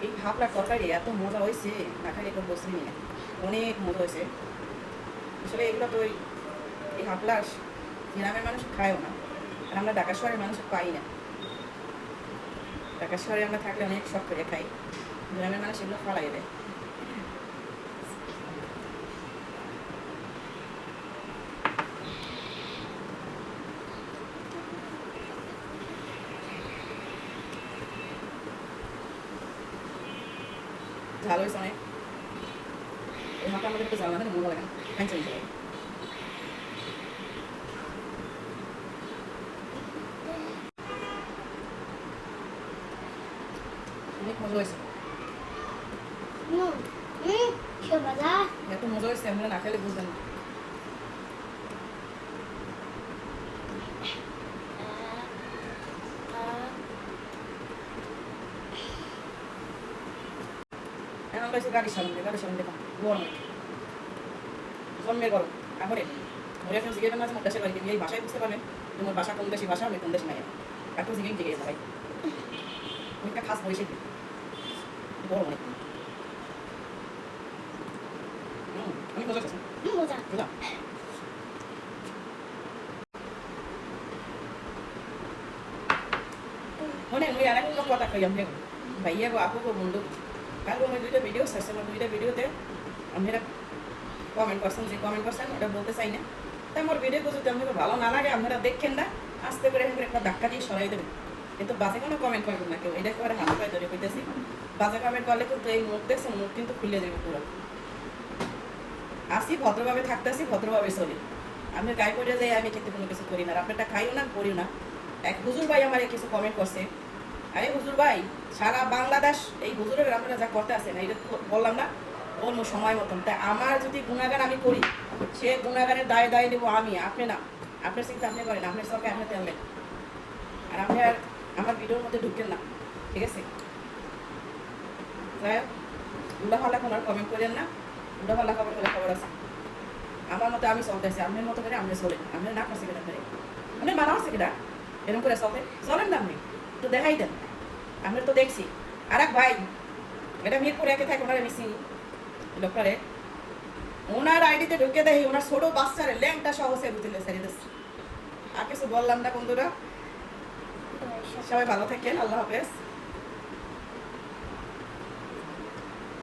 এই ভাবলার তরকারি এত মজা হয়েছে, না খাই এখন বসে নিয়ে অনেক মজা হয়েছে। আসলে এগুলো তো এই হাফলার গ্রামের মানুষ খায়ও না, আর আমরা ঢাকা শহরের মানুষ পাই না। ঢাকা শহরে আমরা থাকলে অনেক শখ করে খাই, গ্রামের মানুষ এগুলো ফলাই দেয়। ঝাল হয়েছে অনেক, এই হাফলা আমাদের একটু ঝাল না মজা লাগে না, খাইছে অনেক মজা হয়েছে। এত মজা হয়েছে আমরা না খেলে বুঝবেন না। এখন রয়েছে গাড়ির সামনে দেখুন গরম জন্মের গরম। এখন ঘরে এখন জিজ্ঞেস না আমার দেশের বাড়িতে এই ভাষায় বুঝতে পারবেন তোমার ভাষা কোন দেশি ভাষা, আমি কোন দেশ নাই। একটু জিজ্ঞেস জিজ্ঞেস ভাই অনেকটা খাস বয়সে গরম অনেক। অনেক মজা করছেন বুঝলাম। মনে মুই আর একটা কথা কই আমি ভাইয়া গো আপু গো বন্ধু, কালকে আমি দুইটা ভিডিও ছাড়ছি, আমার দুইটা ভিডিওতে আপনারা কমেন্ট করছেন, যে কমেন্ট করছেন ওটা বলতে চাই না। তাই আমার ভিডিওগুলো যদি আপনাকে ভালো না লাগে আপনারা দেখেন না, আস্তে করে এরকম একটা ধাক্কা দিয়ে সরাই দেবেন। কিন্তু বাজে কোনো কমেন্ট করবেন না কেউ, এটা করে হাত পায়ে ধরে কইতেছি। বাজে কমেন্ট করলে কিন্তু এই মুখ দেখছেন, মুখ কিন্তু খুলে দেবে পুরো। আসি ভদ্রভাবে থাকতেছি, ভদ্রভাবে চলি। আমি গায়ে পড়ে যাই, আমি কিন্তু কোনো কিছু করি না, আপনারটা খাইও না করিও না। এক হুজুর ভাই আমার কিছু কমেন্ট করছে, আরে হুজুর ভাই সারা বাংলাদেশ এই হুজুরের আপনারা যা করতে আসেন এটা বললাম না বলবো সময় মতন। তাই আমার যদি গুণাগান আমি করি, সে গুণাগানের দায় দায় নেবো আমি, আপনি না। আপনার চিন্তা আপনি করেন, আপনার সবকে আপনি তেলবেন, আর আপনি আর আমার ভিডিওর মধ্যে ঢুকেন না, ঠিক আছে? যাই হোক, উল্লাফাল্লা কোনো আর কমেন্ট করেন না, উল্লাফাল্লা খবর করে খবর আছে। আমার মতো আমি চলতেছি, আপনার মতো করে আপনি চলেন। আপনার না করছে কেটা করে, আপনার মানা হচ্ছে কেটা এরকম করে চলতে চলেন না, আপনি একটু দেখাই দেন। আমি তো দেখছি আর এক ভাই, এটা মিরপুরে একে থাকে, ওনারা মিসি লোকটারে ওনার আইডিতে ঢুকে দেখি ওনার ছোট বাচ্চারে ল্যাংটা সহ সে বুঝলে ছেড়ে দিচ্ছে। আর কিছু বললাম না বন্ধুরা, সবাই ভালো থাকেন, আল্লাহ হাফেজ।